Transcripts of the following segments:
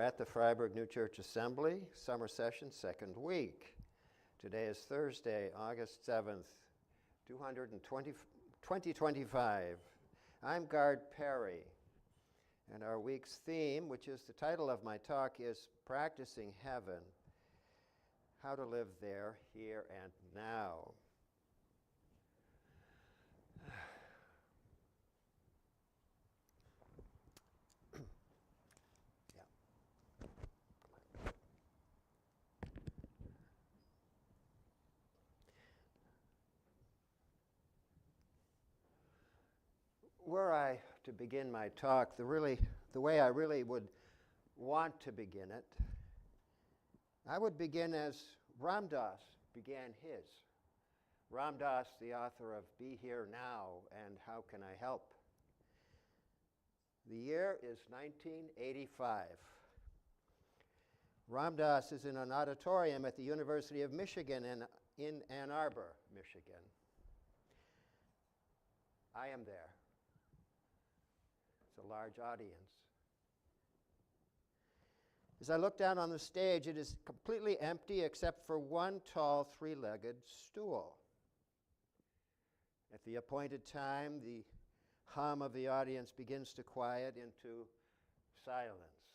at the Freiburg New Church Assembly, summer session, second week. Today is Thursday, August 7th, 2025. I'm Gard Perry, and our week's theme, which is the title of my talk, is Practicing Heaven, How to Live There, Here and Now. Were I to begin my talk, the way I really would want to begin it, I would begin as Ram Dass began his. Ram Dass, the author of Be Here Now and How Can I Help? The year is 1985. Ram Dass is in an auditorium at the University of Michigan in Ann Arbor, Michigan. I am there. A large audience. As I look down on the stage, it is completely empty except for one tall three-legged stool. At the appointed time, the hum of the audience begins to quiet into silence.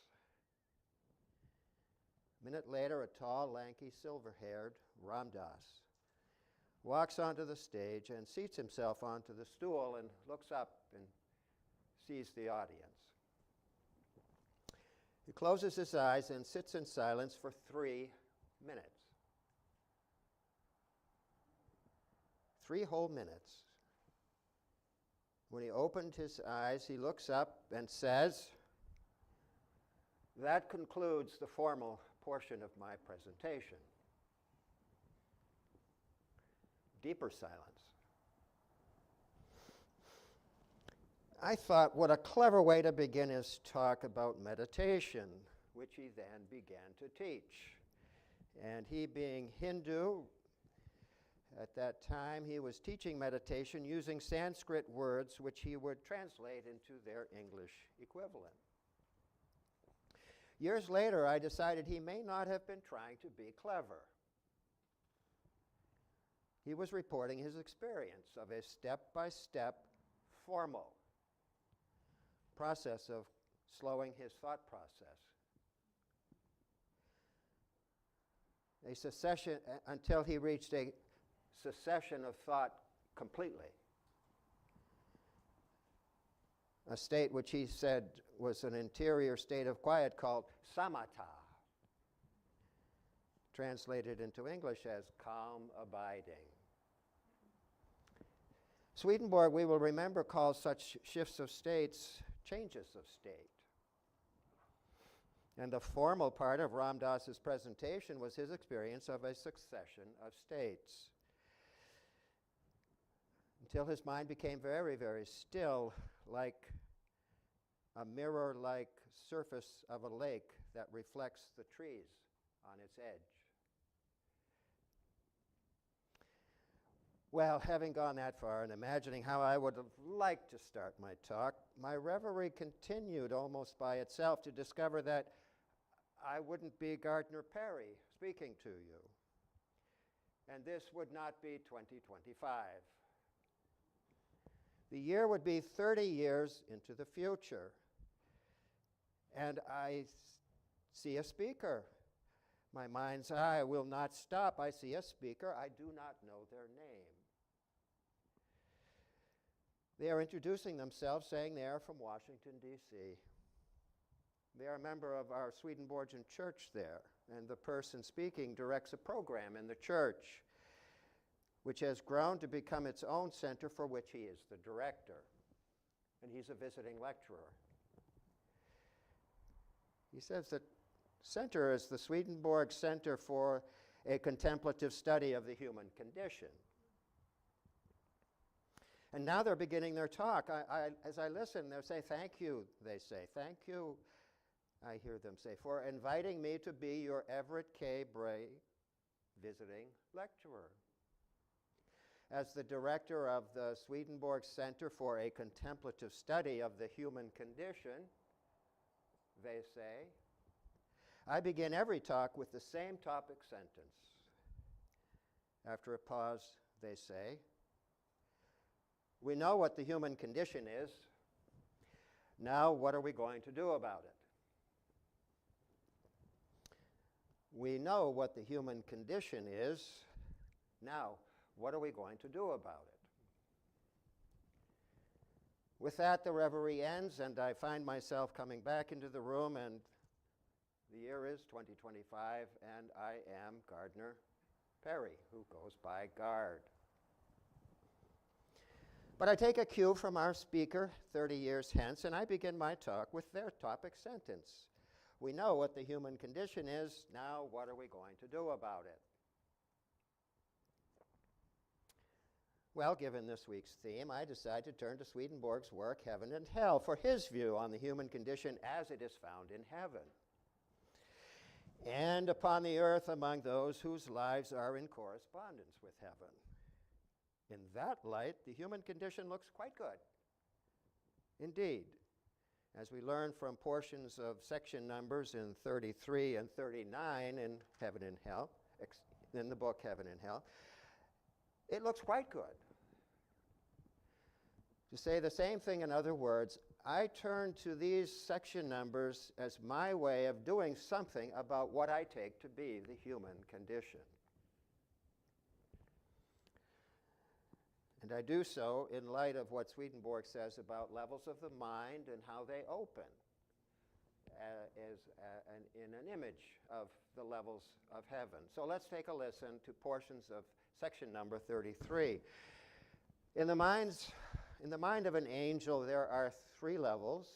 A minute later, a tall, lanky, silver-haired Ram Dass walks onto the stage and seats himself onto the stool and looks up and sees the audience. He closes his eyes and sits in silence for 3 minutes. 3 whole minutes. When he opened his eyes, he looks up and says, "That concludes the formal portion of my presentation." Deeper silence. I thought, what a clever way to begin his talk about meditation, which he then began to teach. And he being Hindu, at that time he was teaching meditation using Sanskrit words which he would translate into their English equivalent. Years later, I decided he may not have been trying to be clever. He was reporting his experience of a step-by-step formal process of slowing his thought process. A cessation until he reached a cessation of thought completely. A state which he said was an interior state of quiet called samatha, translated into English as calm abiding. Swedenborg, we will remember, calls such shifts of states changes of state. And the formal part of Ram Dass's presentation was his experience of a succession of states, until his mind became very, very still, like a mirror-like surface of a lake that reflects the trees on its edge. Well, having gone that far and imagining how I would have liked to start my talk, my reverie continued almost by itself to discover that I wouldn't be Gardner Perry speaking to you. And this would not be 2025. The year would be 30 years into the future. And I see a speaker. My mind's eye will not stop. I see a speaker. I do not know their name. They are introducing themselves, saying they are from Washington, D.C. They are a member of our Swedenborgian church there, and the person speaking directs a program in the church, which has grown to become its own center for which he is the director, and he's a visiting lecturer. He says that center is the Swedenborg Center for a Contemplative Study of the Human Condition. And now they're beginning their talk. As I listen, they'll say, "Thank you," they say. "Thank you," I hear them say, "for inviting me to be your Everett K. Bray visiting lecturer." As the director of the Swedenborg Center for a Contemplative Study of the Human Condition, they say, I begin every talk with the same topic sentence. After a pause, they say, "We know what the human condition is. Now, what are we going to do about it?" We know what the human condition is. Now, what are we going to do about it? With that, the reverie ends, and I find myself coming back into the room, and the year is 2025, and I am Gardner Perry, who goes by Gard. But I take a cue from our speaker 30 years hence, and I begin my talk with their topic sentence. We know what the human condition is. Now, what are we going to do about it? Well, given this week's theme, I decide to turn to Swedenborg's work, Heaven and Hell, for his view on the human condition as it is found in heaven, and upon the earth among those whose lives are in correspondence with heaven. In that light, the human condition looks quite good. Indeed, as we learn from portions of section numbers in 33 and 39 in Heaven and Hell, in the book Heaven and Hell, it looks quite good. To say the same thing in other words, I turn to these section numbers as my way of doing something about what I take to be the human condition. And I do so in light of what Swedenborg says about levels of the mind and how they open in an image of the levels of heaven. So let's take a listen to portions of section number 33. In the mind of an angel, there are 3 levels,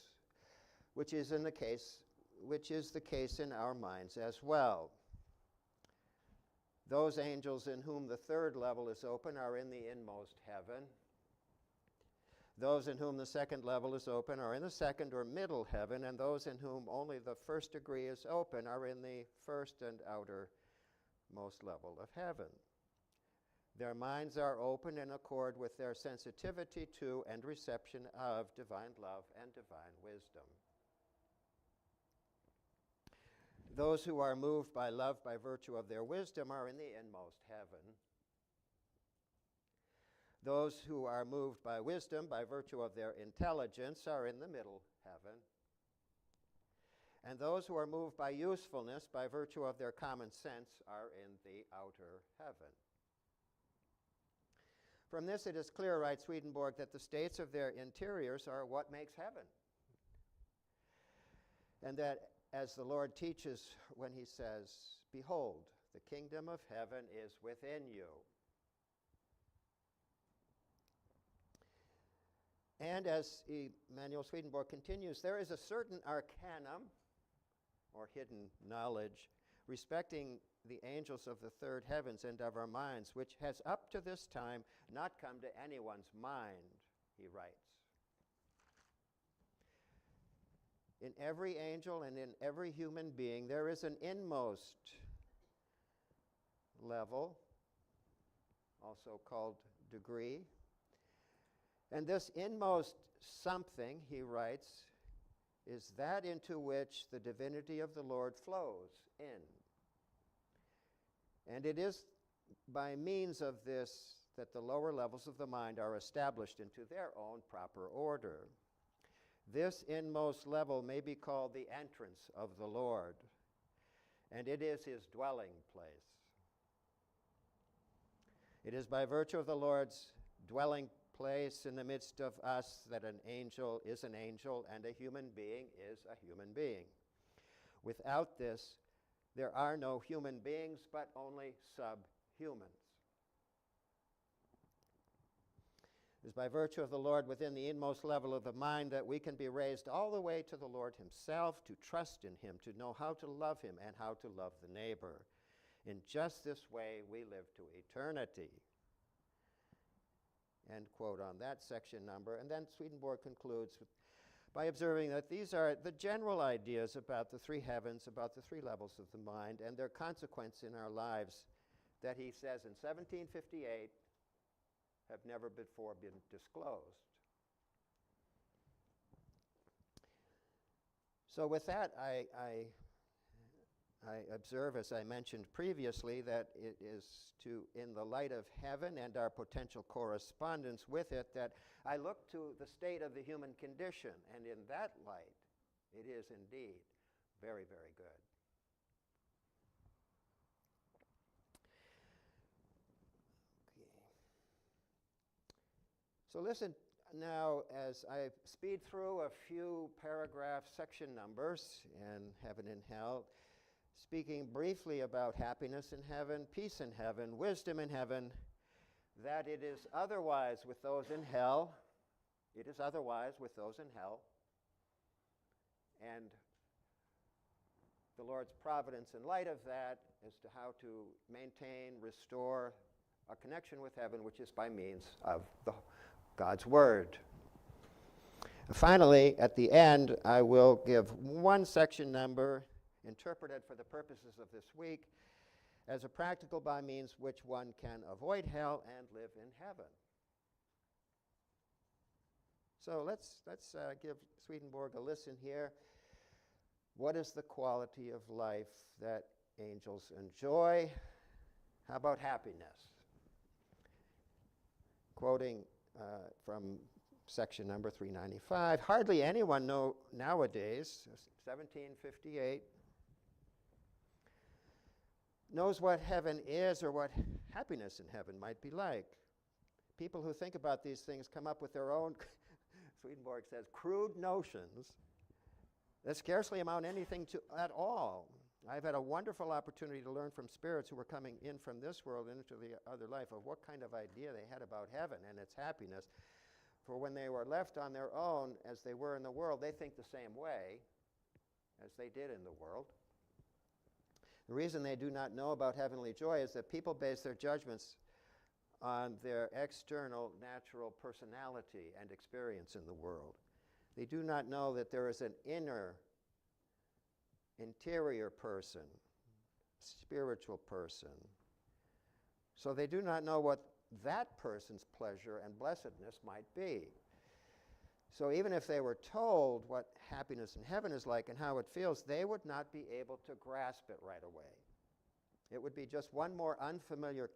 which is the case in our minds as well. Those angels in whom the 3rd level is open are in the inmost heaven. Those in whom the 2nd level is open are in the 2nd or middle heaven, and those in whom only the 1st degree is open are in the 1st and outermost level of heaven. Their minds are open in accord with their sensitivity to and reception of divine love and divine wisdom. Those who are moved by love by virtue of their wisdom are in the inmost heaven. Those who are moved by wisdom by virtue of their intelligence are in the middle heaven. And those who are moved by usefulness by virtue of their common sense are in the outer heaven. From this it is clear, writes Swedenborg, that the states of their interiors are what makes heaven. And that, as the Lord teaches when he says, "Behold, the kingdom of heaven is within you." And as Emanuel Swedenborg continues, there is a certain arcanum, or hidden knowledge, respecting the angels of the 3rd heavens and of our minds, which has up to this time not come to anyone's mind, he writes. In every angel and in every human being, there is an inmost level, also called degree. And this inmost something, he writes, is that into which the divinity of the Lord flows in. And it is by means of this that the lower levels of the mind are established into their own proper order. This inmost level may be called the entrance of the Lord, and it is his dwelling place. It is by virtue of the Lord's dwelling place in the midst of us that an angel is an angel and a human being is a human being. Without this, there are no human beings, but only subhumans. It is by virtue of the Lord within the inmost level of the mind that we can be raised all the way to the Lord himself, to trust in him, to know how to love him and how to love the neighbor. In just this way, we live to eternity. End quote on that section number. And then Swedenborg concludes by observing that these are the general ideas about the 3 heavens, about the 3 levels of the mind, and their consequence in our lives that he says in 1758 have never before been disclosed. So with that, I I observe, as I mentioned previously, that it is in the light of heaven and our potential correspondence with it, that I look to the state of the human condition, and in that light, it is indeed very, very good. Okay. So listen now as I speed through a few paragraph section numbers in Heaven and Hell, speaking briefly about happiness in heaven, peace in heaven, wisdom in heaven, that it is otherwise with those in hell. It is otherwise with those in hell. And the Lord's providence in light of that as to how to maintain, restore a connection with heaven, which is by means of God's Word. Finally, at the end, I will give one section number interpreted for the purposes of this week as a practical by means which one can avoid hell and live in heaven. So let's give Swedenborg a listen here. What is the quality of life that angels enjoy? How about happiness? Quoting from section number 395, hardly anyone nowadays, 1758, knows what heaven is or what happiness in heaven might be like. People who think about these things come up with their own, Swedenborg says, crude notions that scarcely amount anything to at all. I've had a wonderful opportunity to learn from spirits who were coming in from this world into the other life of what kind of idea they had about heaven and its happiness. For when they were left on their own, as they were in the world, they think the same way as they did in the world. The reason they do not know about heavenly joy is that people base their judgments on their external natural personality and experience in the world. They do not know that there is an interior person, spiritual person. So they do not know what that person's pleasure and blessedness might be. So even if they were told what happiness in heaven is like and how it feels, they would not be able to grasp it right away. It would be just one more unfamiliar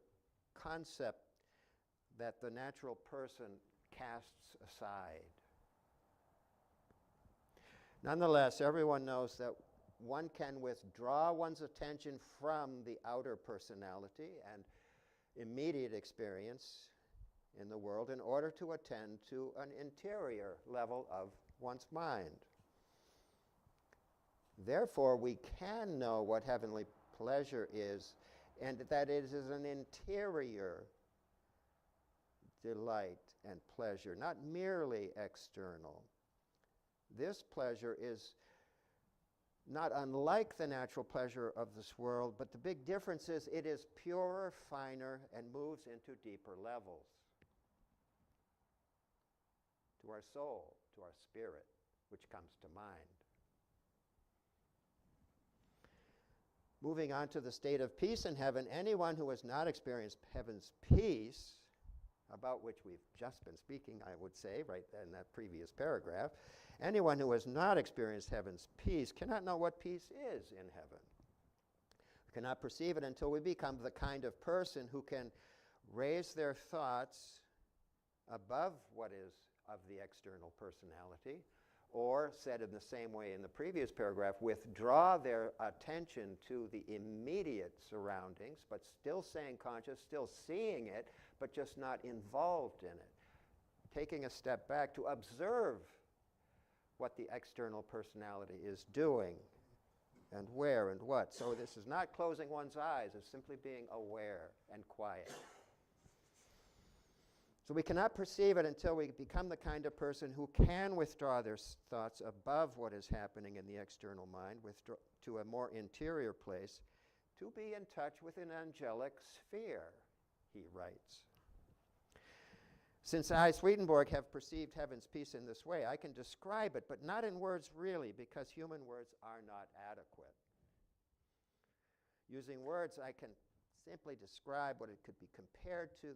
concept that the natural person casts aside. Nonetheless, everyone knows that one can withdraw one's attention from the outer personality and immediate experience in the world in order to attend to an interior level of one's mind. Therefore, we can know what heavenly pleasure is, and that it is an interior delight and pleasure, not merely external. This pleasure is not unlike the natural pleasure of this world, but the big difference is it is purer, finer, and moves into deeper levels. To our soul, to our spirit, which comes to mind. Moving on to the state of peace in heaven, anyone who has not experienced heaven's peace, about which we've just been speaking, I would say, right in that previous paragraph, anyone who has not experienced heaven's peace cannot know what peace is in heaven. We cannot perceive it until we become the kind of person who can raise their thoughts above what is of the external personality, or, said in the same way in the previous paragraph, withdraw their attention to the immediate surroundings, but still staying conscious, still seeing it, but just not involved in it. Taking a step back to observe what the external personality is doing and where and what. So this is not closing one's eyes, it's simply being aware and quiet. So we cannot perceive it until we become the kind of person who can withdraw their thoughts above what is happening in the external mind, to a more interior place, to be in touch with an angelic sphere, he writes. Since I, Swedenborg, have perceived heaven's peace in this way, I can describe it, but not in words really, because human words are not adequate. Using words, I can simply describe what it could be compared to,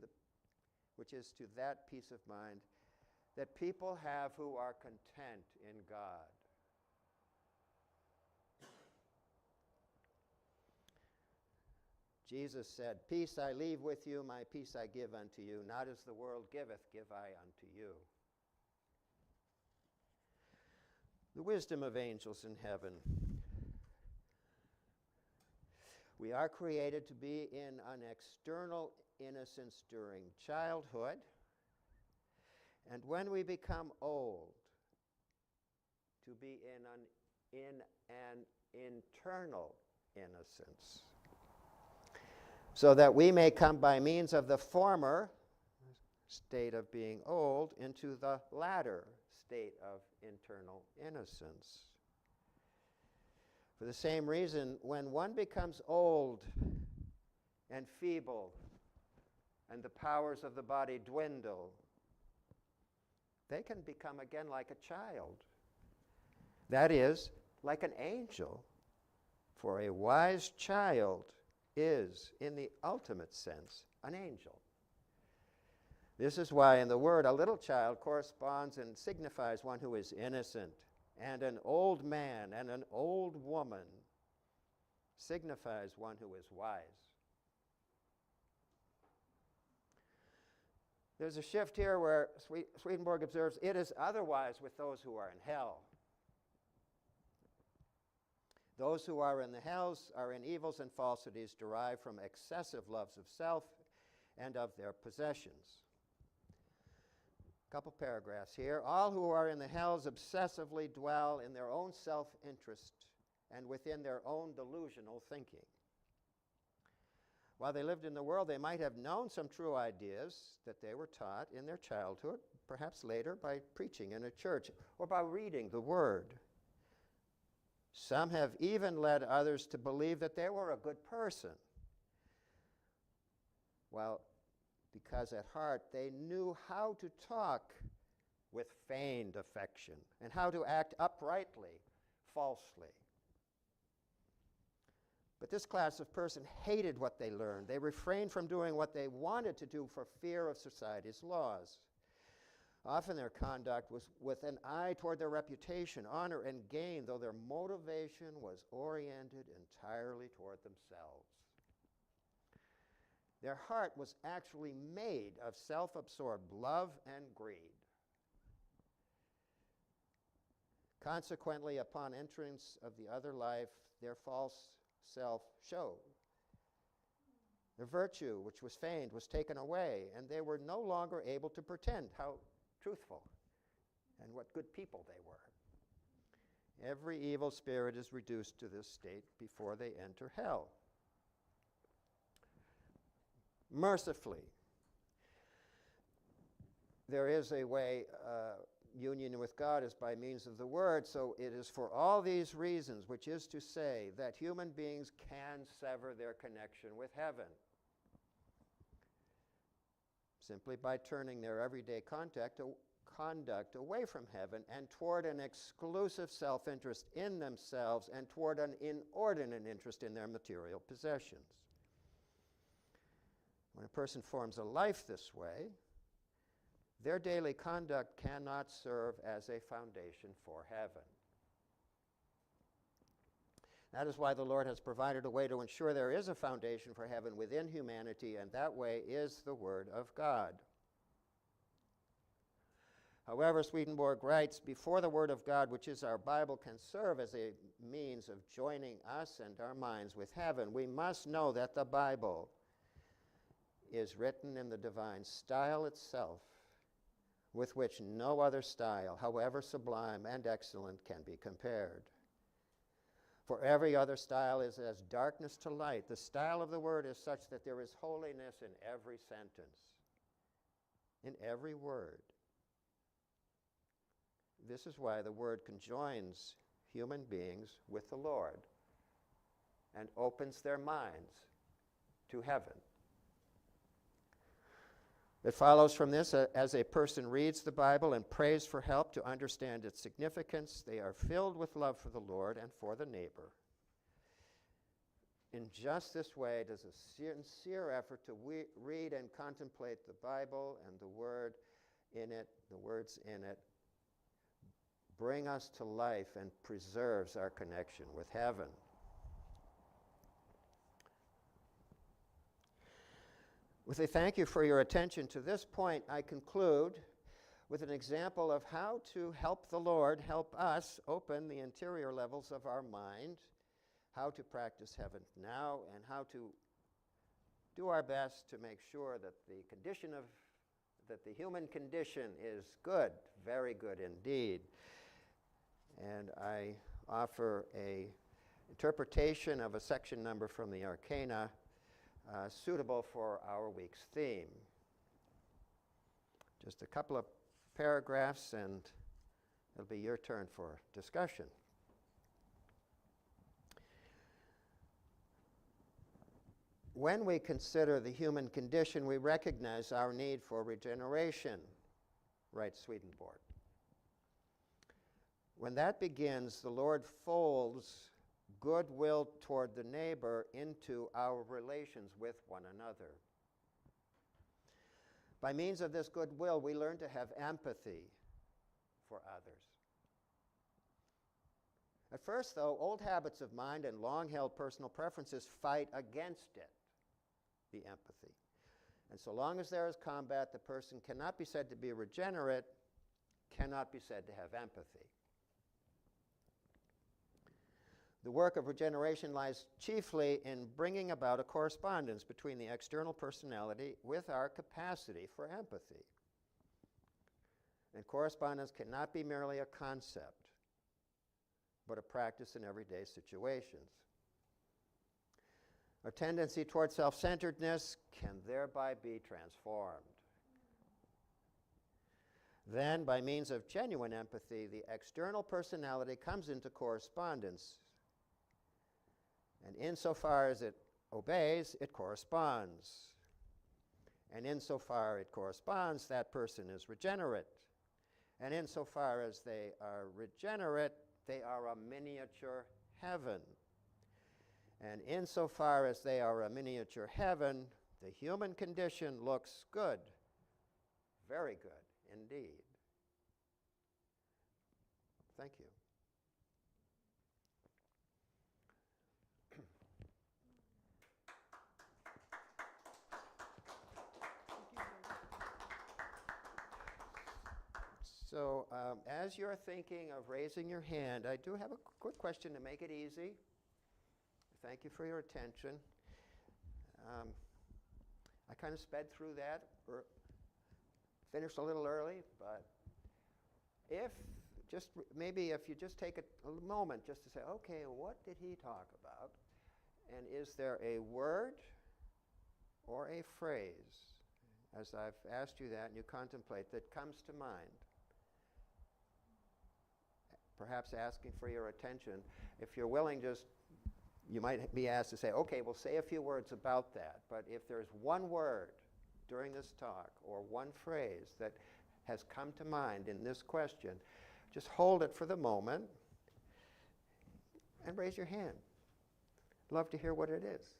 which is to that peace of mind that people have who are content in God. Jesus said, "Peace I leave with you, my peace I give unto you. Not as the world giveth, give I unto you." The wisdom of angels in heaven. We are created to be in an external innocence during childhood, and when we become old, to be in an internal innocence, so that we may come by means of the former state of being old into the latter state of internal innocence. For the same reason, when one becomes old and feeble and the powers of the body dwindle, they can become again like a child. That is, like an angel. For a wise child is, in the ultimate sense, an angel. This is why in the word, a little child corresponds and signifies one who is innocent, and an old man and an old woman signifies one who is wise. There's a shift here where Swedenborg observes, it is otherwise with those who are in hell. Those who are in the hells are in evils and falsities derived from excessive loves of self and of their possessions. A couple paragraphs here. All who are in the hells obsessively dwell in their own self-interest and within their own delusional thinking. While they lived in the world, they might have known some true ideas that they were taught in their childhood, perhaps later by preaching in a church or by reading the Word. Some have even led others to believe that they were a good person, because at heart they knew how to talk with feigned affection and how to act uprightly, falsely. But this class of person hated what they learned. They refrained from doing what they wanted to do for fear of society's laws. Often their conduct was with an eye toward their reputation, honor, and gain, though their motivation was oriented entirely toward themselves. Their heart was actually made of self-absorbed love and greed. Consequently, upon entrance of the other life, their false self showed. Their virtue, which was feigned, was taken away, and they were no longer able to pretend how truthful and what good people they were. Every evil spirit is reduced to this state before they enter hell. Mercifully, there is a way, union with God is by means of the Word, so it is for all these reasons, which is to say that human beings can sever their connection with heaven simply by turning their everyday conduct away from heaven and toward an exclusive self-interest in themselves and toward an inordinate interest in their material possessions. When a person forms a life this way, their daily conduct cannot serve as a foundation for heaven. That is why the Lord has provided a way to ensure there is a foundation for heaven within humanity, and that way is the Word of God. However, Swedenborg writes, before the Word of God, which is our Bible, can serve as a means of joining us and our minds with heaven, we must know that the Bible is written in the divine style itself, with which no other style, however sublime and excellent, can be compared. For every other style is as darkness to light. The style of the Word is such that there is holiness in every sentence, in every word. This is why the Word conjoins human beings with the Lord and opens their minds to heaven. It follows from this, as a person reads the Bible and prays for help to understand its significance, they are filled with love for the Lord and for the neighbor. In just this way does a sincere effort to read and contemplate the Bible and the words in it, bring us to life and preserves our connection with heaven. With a thank you for your attention to this point, I conclude with an example of how to help the Lord help us open the interior levels of our mind, how to practice heaven now, and how to do our best to make sure that the human condition is good, very good indeed. And I offer a interpretation of a section number from the Arcana suitable for our week's theme. Just a couple of paragraphs and it'll be your turn for discussion. When we consider the human condition, we recognize our need for regeneration, writes Swedenborg. When that begins, the Lord folds goodwill toward the neighbor into our relations with one another. By means of this goodwill, we learn to have empathy for others. At first, though, old habits of mind and long-held personal preferences fight against it, the empathy. And so long as there is combat, the person cannot be said to be regenerate, cannot be said to have empathy. The work of regeneration lies chiefly in bringing about a correspondence between the external personality with our capacity for empathy. And correspondence cannot be merely a concept, but a practice in everyday situations. Our tendency toward self-centeredness can thereby be transformed. Then, by means of genuine empathy, the external personality comes into correspondence. And insofar as it obeys, it corresponds. And insofar it corresponds, that person is regenerate. And insofar as they are regenerate, they are a miniature heaven. And insofar as they are a miniature heaven, the human condition looks good, very good indeed. Thank you. So as you're thinking of raising your hand, I do have a quick question to make it easy. Thank you for your attention. I kind of sped through that, or finished a little early, but maybe if you just take a moment just to say, okay, what did he talk about? And is there a word or a phrase, as I've asked you that and you contemplate, that comes to mind? Perhaps asking for your attention. If you're willing, you might be asked to say, okay, we'll say a few words about that. But if there's one word during this talk or one phrase that has come to mind in this question, just hold it for the moment and raise your hand. Love to hear what it is.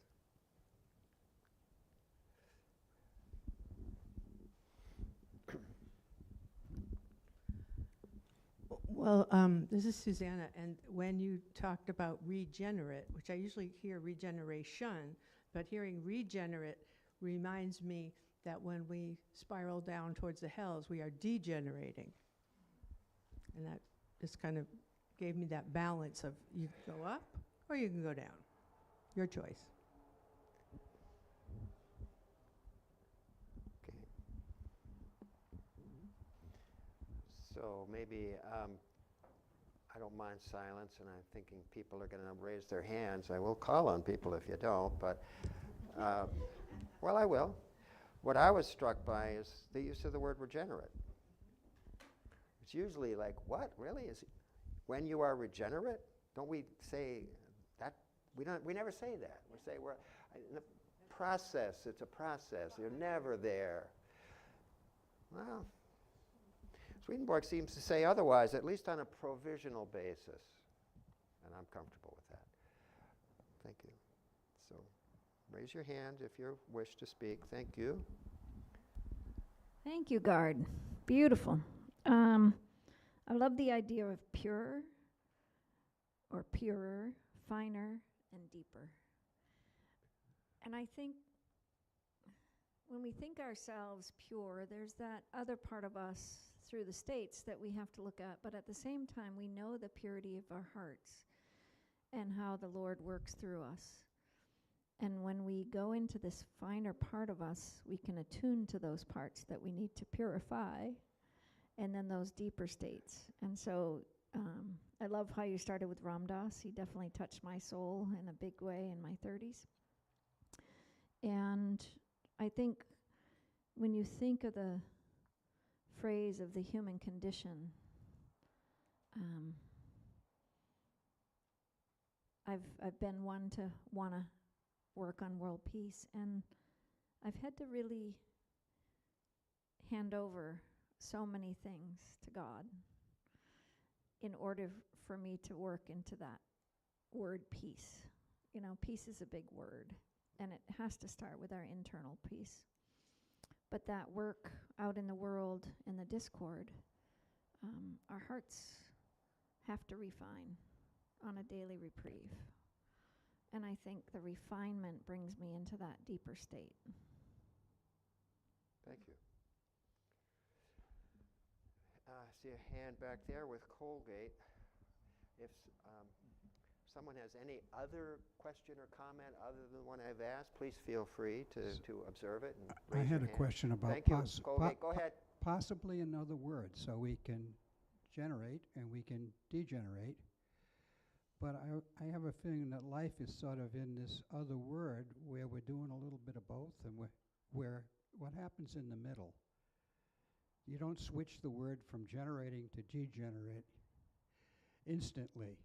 Well, this is Susanna, and when you talked about regenerate, which I usually hear regeneration, but hearing regenerate reminds me that when we spiral down towards the hells, we are degenerating. And that just kind of gave me that balance of you can go up or you can go down. Your choice. Okay. So maybe I don't mind silence, and I'm thinking people are going to raise their hands. I will call on people if you don't, but, well, I will. What I was struck by is the use of the word regenerate. It's usually like, what, really? When you are regenerate? Don't we say that? We never say that. We say we're in a process. It's a process. You're never there. Well, Swedenborg seems to say otherwise, at least on a provisional basis. And I'm comfortable with that. Thank you. So raise your hand if you wish to speak. Thank you. Thank you, Gard. Beautiful. I love the idea of pure or purer, finer, and deeper. And I think when we think ourselves pure, there's that other part of us through the states that we have to look at. But at the same time, we know the purity of our hearts and how the Lord works through us. And when we go into this finer part of us, we can attune to those parts that we need to purify, and then those deeper states. And so I love how you started with Ram Dass. He definitely touched my soul in a big way in my 30s. And I think when you think of the phrase of the human condition, I've been one to want to work on world peace, and I've had to really hand over so many things to God in order for me to work into that word peace. You know, peace is a big word, and it has to start with our internal peace. But that work out in the world, in the discord, our hearts have to refine on a daily reprieve. And I think the refinement brings me into that deeper state. Thank you. I see a hand back there with Colgate. If someone has any other question or comment other than the one I've asked, please feel free to observe it. And I raise had your a hand. question about Thank you, Colgate. Go ahead. possibly another word, so we can generate and we can degenerate. But I have a feeling that life is sort of in this other word where we're doing a little bit of both, and where what happens in the middle. You don't switch the word from generating to degenerate instantly.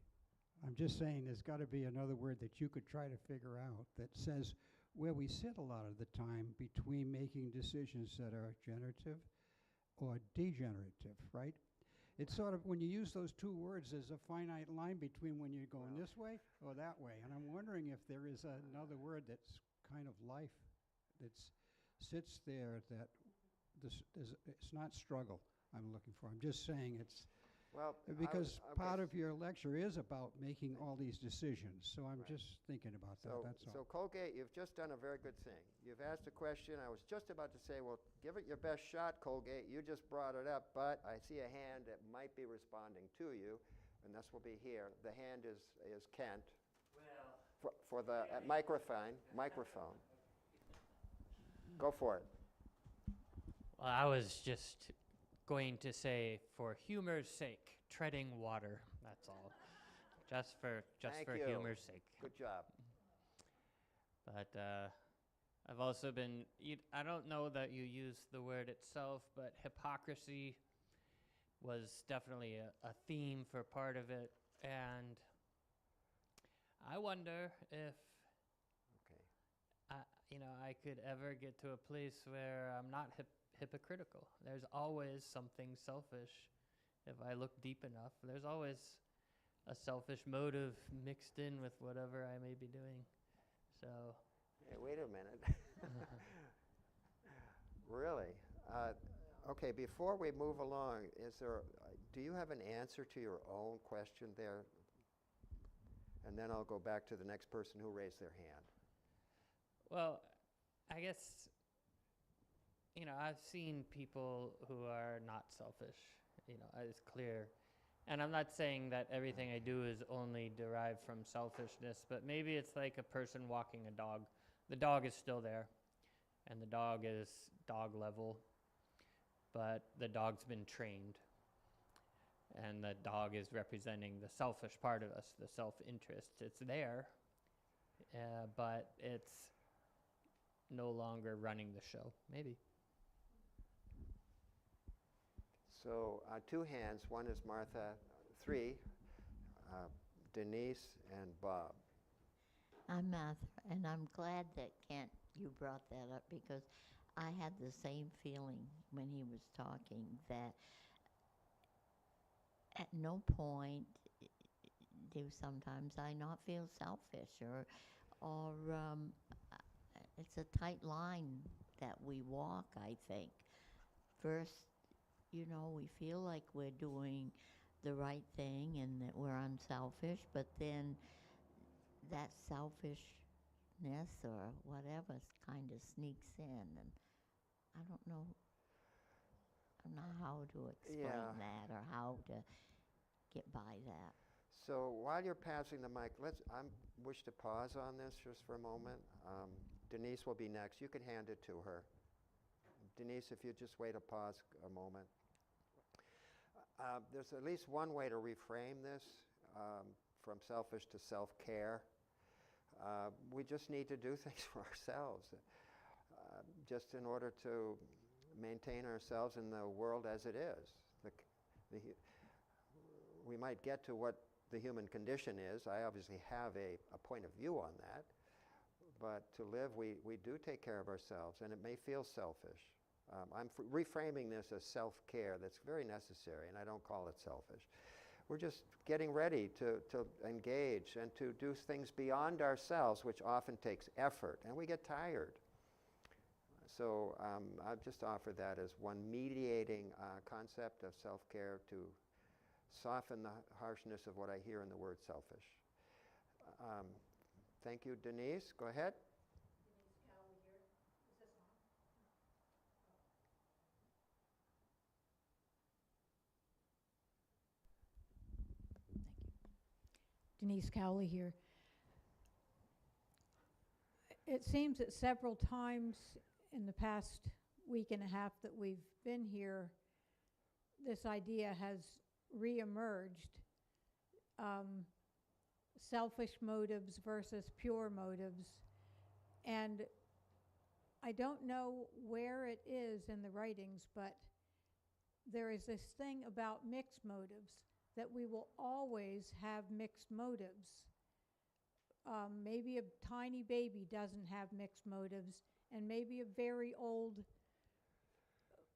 I'm just saying there's got to be another word that you could try to figure out that says where we sit a lot of the time between making decisions that are generative or degenerative, right? It's sort of, when you use those two words, there's a finite line between when you're going this way or that way. And I'm wondering if there is another word that's kind of life that sits there, that it's not struggle I'm looking for. I'm just saying it's, Well, because okay. part of your lecture is about making all these decisions. So I'm just thinking about that, that's all. So Colgate, you've just done a very good thing. You've asked a question. I was just about to say, well, give it your best shot, Colgate. You just brought it up, but I see a hand that might be responding to you, and this will be here. The hand is Kent. Well, for the microphone. Go for it. Well, I was just going to say, for humor's sake, treading water. That's all. Just for Thank you. humor's sake. Good job. But I've also been, I don't know that you used the word itself, but hypocrisy was definitely a theme for part of it. And I wonder if I could ever get to a place where I'm not hypocritical. There's always something selfish. If I look deep enough, there's always a selfish motive mixed in with whatever I may be doing. So. Hey, wait a minute. Really? Okay, before we move along, do you have an answer to your own question there? And then I'll go back to the next person who raised their hand. Well, I guess, I've seen people who are not selfish, it's clear. And I'm not saying that everything I do is only derived from selfishness, but maybe it's like a person walking a dog. The dog is still there, and the dog is dog level, but the dog's been trained. And the dog is representing the selfish part of us, the self-interest. It's there, but it's no longer running the show, maybe. So two hands. One is Martha. Three, Denise and Bob. I'm Martha, and I'm glad that Kent, you brought that up, because I had the same feeling when he was talking, that at no point do sometimes I not feel selfish, or it's a tight line that we walk, I think. First, we feel like we're doing the right thing and that we're unselfish, but then that selfishness or whatever kind of sneaks in, and I don't know. I don't know how to explain Yeah. that or how to get by that. So while you're passing the mic, I wish to pause on this just for a moment. Denise will be next. You can hand it to her. Denise, if you just wait a pause a moment. There's at least one way to reframe this from selfish to self-care. We just need to do things for ourselves, just in order to maintain ourselves in the world as it is. We might get to what the human condition is. I obviously have a point of view on that. But to live, we do take care of ourselves, and it may feel selfish. I'm reframing this as self-care. That's very necessary, and I don't call it selfish. We're just getting ready to engage and to do things beyond ourselves, which often takes effort, and we get tired. So I've just offered that as one mediating concept of self-care to soften the harshness of what I hear in the word selfish. Thank you, Denise. Go ahead. Denise Cowley here. It seems that several times in the past week and a half that we've been here, this idea has reemerged. Selfish motives versus pure motives. And I don't know where it is in the writings, but there is this thing about mixed motives, that we will always have mixed motives. Maybe a tiny baby doesn't have mixed motives, and maybe a very old,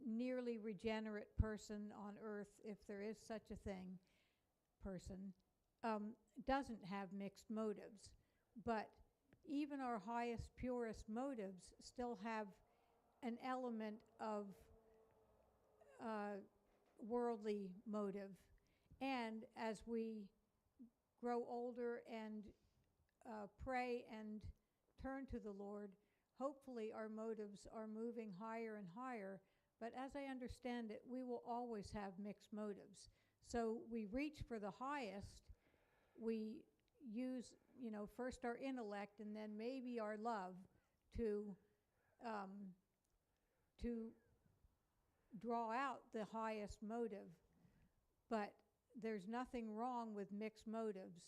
nearly regenerate person on earth, if there is such a thing, doesn't have mixed motives. But even our highest, purest motives still have an element of worldly motive. And as we grow older and pray and turn to the Lord, hopefully our motives are moving higher and higher. But as I understand it, we will always have mixed motives. So we reach for the highest. We use, first our intellect and then maybe our love to draw out the highest motive. But there's nothing wrong with mixed motives.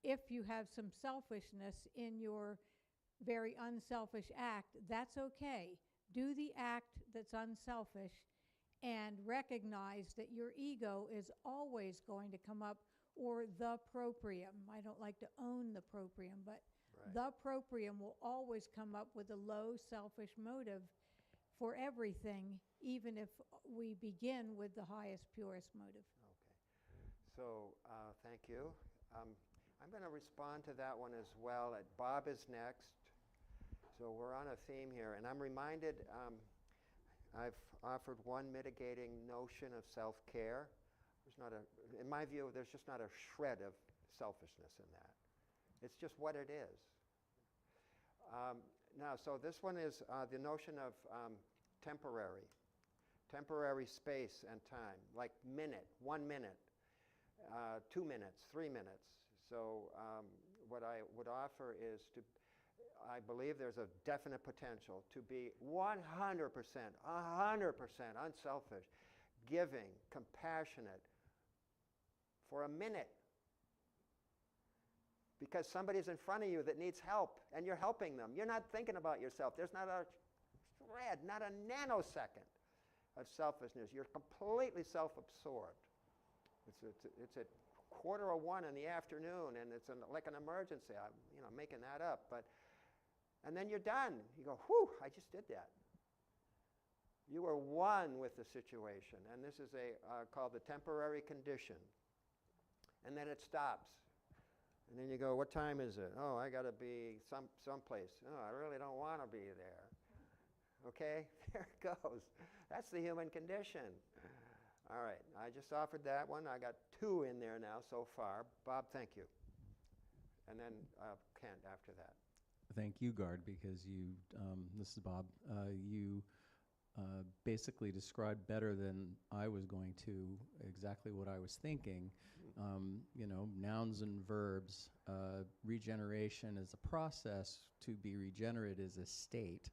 If you have some selfishness in your very unselfish act, that's okay. Do the act that's unselfish and recognize that your ego is always going to come up, or the proprium. I don't like to own the proprium, but Right. the proprium will always come up with a low selfish motive for everything, even if we begin with the highest, purest motive. Okay. So thank you. I'm going to respond to that one as well. Bob is next. So we're on a theme here, and I'm reminded I've offered one mitigating notion of self-care. In my view, there's just not a shred of selfishness in that. It's just what it is. Now, so this one is the notion of temporary space and time, like 1 minute, 2 minutes, 3 minutes. So what I would offer is I believe there's a definite potential to be 100% unselfish, giving, compassionate for a minute. Because somebody's in front of you that needs help, and you're helping them. You're not thinking about yourself. There's not a thread, not a nanosecond of selfishness. You're completely self-absorbed. It's at 1:45 in the afternoon, and it's like an emergency. I'm making that up, and then you're done. You go, whew, I just did that. You are one with the situation, and this is called the temporary condition. And then it stops. And then you go, what time is it? Oh, I got to be someplace. Oh, I really don't want to be there. Okay, there it goes. That's the human condition. All right, I just offered that one. I got 2 in there now so far. Bob, thank you. And then Kent after that. Thank you, Gard, because this is Bob, you basically described better than I was going to exactly what I was thinking. You know, nouns and verbs. Regeneration is a process. To be regenerate is a state.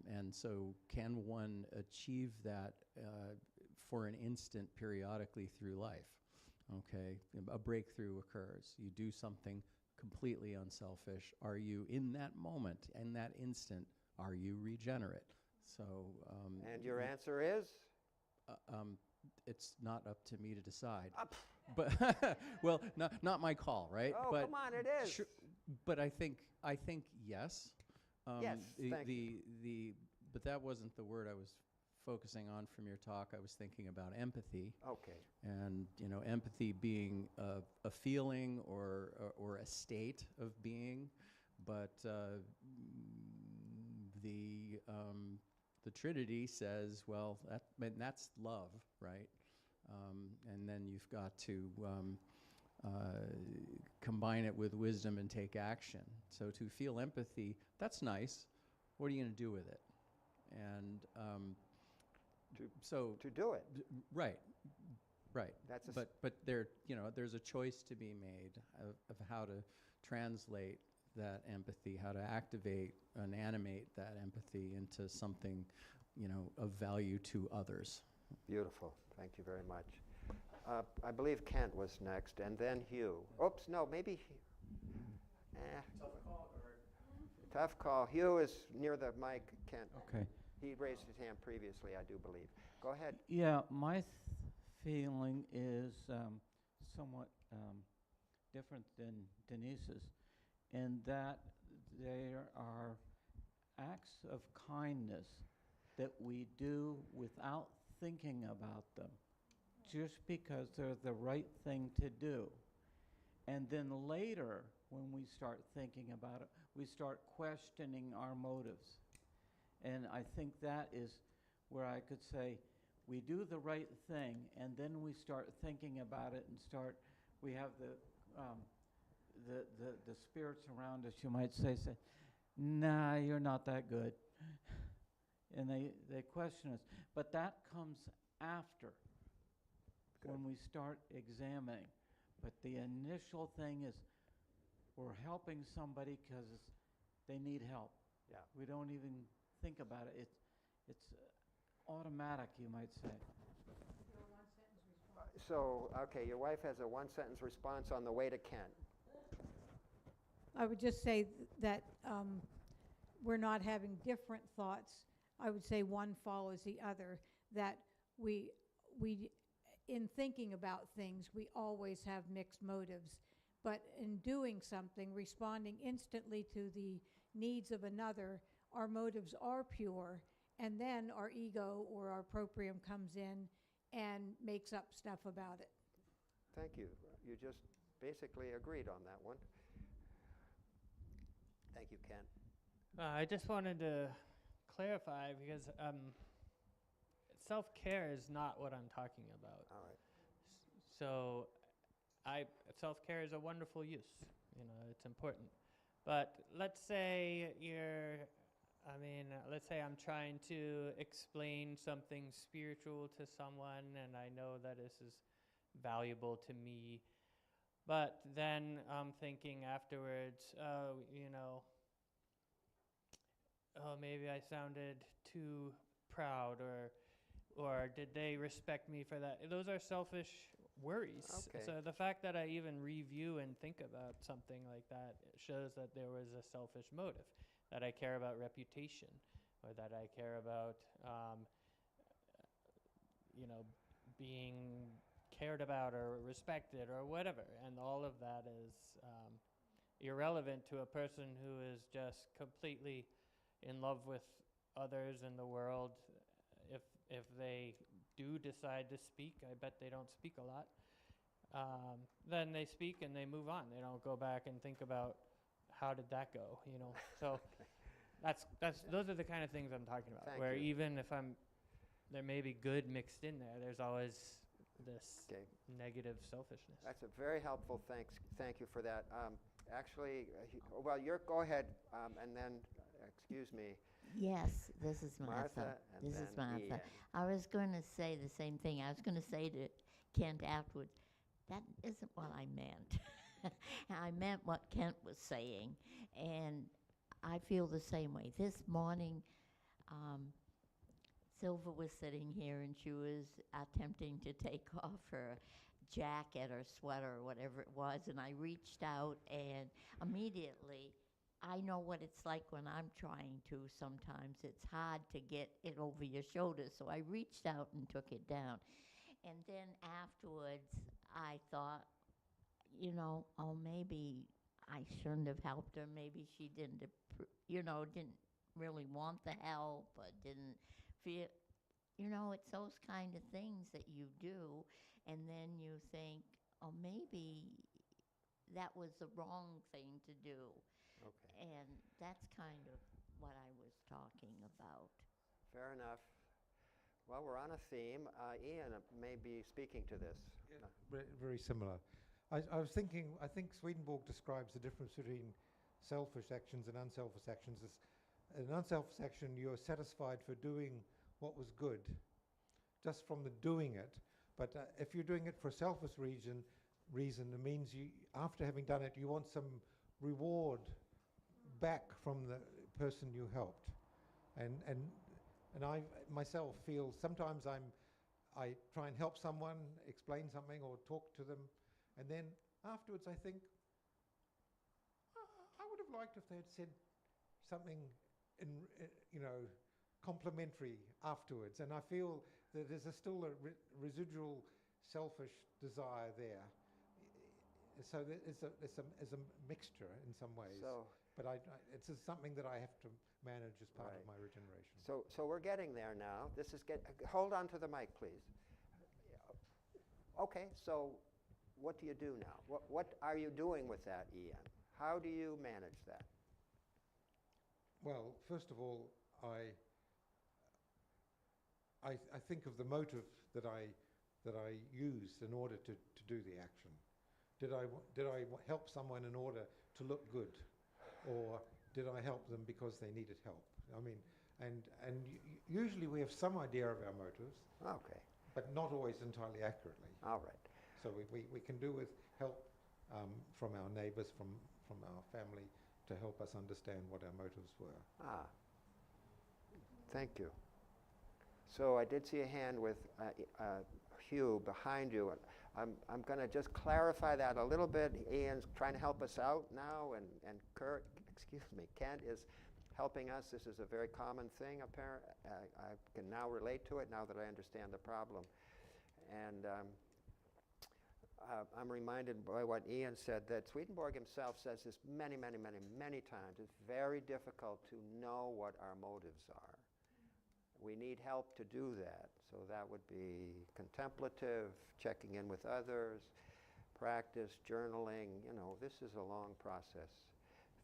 And so can one achieve that for an instant periodically through life? Okay, a breakthrough occurs. You do something completely unselfish. Are you, in that moment, in that instant, are you regenerate? So. And your answer is? It's not up to me to decide. But well, not my call, right? Oh, but come on, it is. Sure, but I think yes. Yes, thank But that wasn't the word I was focusing on from your talk. I was thinking about empathy. Okay. And you know, empathy being a feeling or a state of being, but the Trinity says, well, that's love, right? And then you've got to combine it with wisdom and take action. So to feel empathy, that's nice. What are you going to do with it? And to do it. Right. That's But there's a choice to be made of how to translate that empathy, how to activate and animate that empathy into something, of value to others. Beautiful. Thank you very much. I believe Kent was next, and then Hugh. Oops, no, maybe. Tough call. Tough call. Hugh is near the mic. Kent. Okay. He raised his hand previously, I do believe. Go ahead. Yeah, my feeling is somewhat different than Denise's, in that there are acts of kindness that we do without thinking about them, just because they're the right thing to do. And then later, when we start thinking about it, we start questioning our motives. And I think that is where I could say, we do the right thing, and then we start thinking about it, and we have the spirits around us, you might say, nah, you're not that good. And they question us. But that comes after, when we start examining. But the initial thing is, we're helping somebody because they need help. Yeah. We don't even think about it. It's automatic, you might say. So, okay, your wife has a one-sentence response on the way to Kent. I would just say that we're not having different thoughts. I would say one follows the other, that we in thinking about things, we always have mixed motives. But in doing something, responding instantly to the needs of another, our motives are pure, and then our ego or our proprium comes in and makes up stuff about it. Thank you. You just basically agreed on that one. Thank you, Ken. I just wanted to clarify, because self-care is not what I'm talking about. All right. So self-care is a wonderful use. It's important. But let's say let's say I'm trying to explain something spiritual to someone, and I know that this is valuable to me. But then I'm thinking afterwards, maybe I sounded too proud, or did they respect me for that? Those are selfish worries. Okay. So the fact that I even review and think about something like that shows that there was a selfish motive, that I care about reputation, or that I care about, being cared about or respected or whatever. And all of that is irrelevant to a person who is just completely in love with others in the world. If they do decide to speak, I bet they don't speak a lot, then they speak and they move on. They don't go back and think about how did that go, So those are the kind of things I'm talking about. Thank where you. even if there may be good mixed in there, there's always this Okay. negative selfishness. That's a very helpful. Thank you for that. Actually, go ahead, and then excuse me, Yes, this is Martha. Martha, and This is then Martha. Ian. I was going to say the same thing. I was going to say to Kent afterwards, that isn't what I meant. I meant what Kent was saying. And I feel the same way. This morning, Silva was sitting here and she was attempting to take off her jacket or sweater or whatever it was. And I reached out and immediately, I know what it's like when I'm trying to sometimes. It's hard to get it over your shoulder. So I reached out and took it down. And then afterwards, I thought, oh, maybe I shouldn't have helped her. Maybe she didn't, didn't really want the help or didn't feel, it's those kind of things that you do. And then you think, oh, maybe that was the wrong thing to do. Okay, And that's kind of what I was talking about. fair enough. Well, we're on a theme. Ian may be speaking to this. Very similar. I was thinking, I think Swedenborg describes the difference between selfish actions and unselfish actions. As an unselfish action, you're satisfied for doing what was good, just from the doing it. But if you're doing it for a selfish reason, it means you, after having done it, you want some reward back from the person you helped. And I myself feel sometimes I try and help someone, explain something or talk to them, and then afterwards I think, I would have liked if they had said something complimentary afterwards. And I feel that there's still a residual selfish desire there. So it's a mixture in some ways. But it's just something that I have to manage as part of my regeneration. So we're getting there now. This is hold on to the mic, please. Okay, so what do you do now? What are you doing with that, Ian? How do you manage that? Well, first of all, I think of the motive that I used in order to do the action. Did I help someone in order to look good, or did I help them because they needed help? I mean, and usually we have some idea of our motives. Okay. But not always entirely accurately. All right. So we can do with help from our neighbors, from our family, to help us understand what our motives were. Thank you. So I did see a hand with Hugh behind you. I'm going to just clarify that a little bit. Ian's trying to help us out now, and Kent is helping us. This is a very common thing, apparently. I can now relate to it now that I understand the problem. And I'm reminded by what Ian said, that Swedenborg himself says this many, many, many, many times. It's very difficult to know what our motives are. We need help to do that. So that would be contemplative, checking in with others, practice, journaling. This is a long process.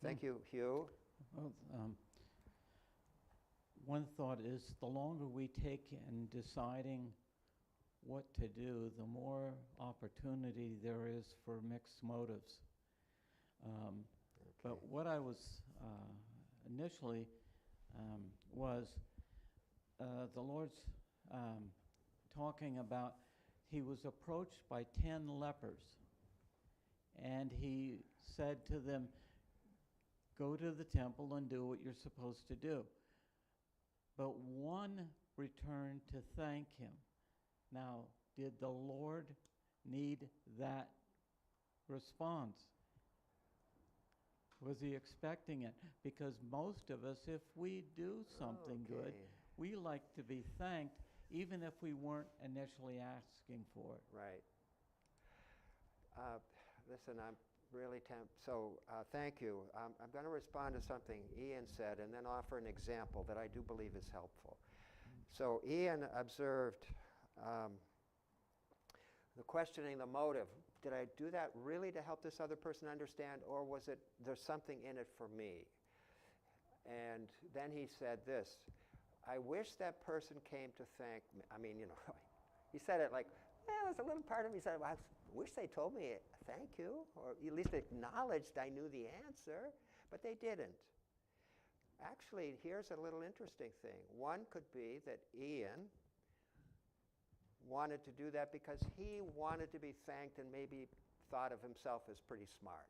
Thank you, Hugh. Well, one thought is the longer we take in deciding what to do, the more opportunity there is for mixed motives. But what I was initially was the Lord's talking about, he was approached by 10 lepers, and he said to them, go to the temple and do what you're supposed to do. But one returned to thank him. Now, did the Lord need that response? Was he expecting it? Because most of us, if we do something good, we like to be thanked, even if we weren't initially asking for it. Right. Listen, I'm really thank you. I'm going to respond to something Ian said and then offer an example that I do believe is helpful. So Ian observed the questioning the motive. Did I do that really to help this other person understand, or was it there's something in it for me? And then he said this, I wish that person came to thank me. I mean, he said it like, there's a little part of me said, well, I wish they told me thank you, or at least acknowledged I knew the answer, but they didn't. Actually, here's a little interesting thing. One could be that Ian wanted to do that because he wanted to be thanked and maybe thought of himself as pretty smart.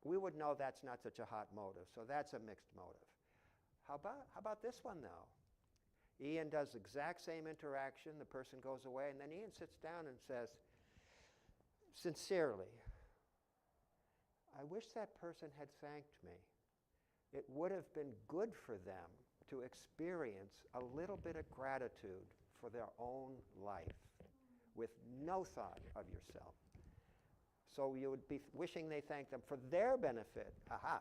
We would know that's not such a hot motive, so that's a mixed motive. How about this one, though? Ian does the exact same interaction. The person goes away, and then Ian sits down and says, sincerely, I wish that person had thanked me. It would have been good for them to experience a little bit of gratitude for their own life with no thought of yourself. So you would be wishing they thanked them for their benefit. Aha.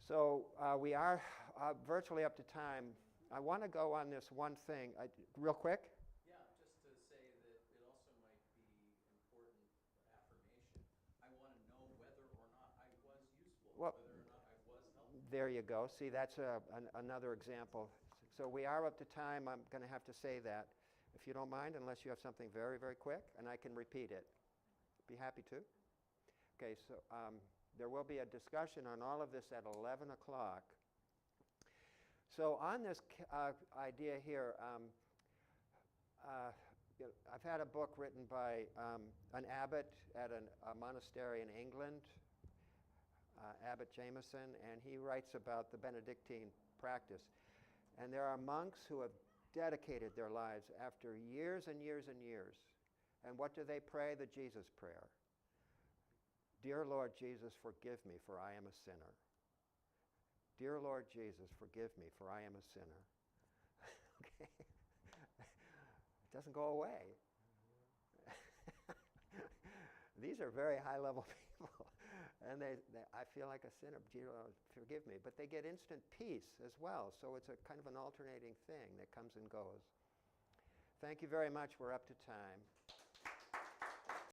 So we are virtually up to time. I want to go on this one thing real quick. Yeah, just to say that it also might be important affirmation. I want to know whether or not I was useful, Well, whether or not I was helpful. there you go. See, that's another example. So we are up to time. I'm going to have to say that, if you don't mind, unless you have something very, very quick, and I can repeat it. Be happy to. Okay, so there will be a discussion on all of this at 11 o'clock. So on this idea here, I've had a book written by an abbot at a monastery in England, Abbot Jameson, and he writes about the Benedictine practice. And there are monks who have dedicated their lives after years and years and years. And what do they pray? The Jesus prayer. Dear Lord Jesus, forgive me, for I am a sinner. Dear Lord Jesus, forgive me, for I am a sinner. Okay? It doesn't go away. These are very high-level people. And I feel like a sinner. Dear Lord, forgive me. But they get instant peace as well. So it's a kind of an alternating thing that comes and goes. Thank you very much. We're up to time.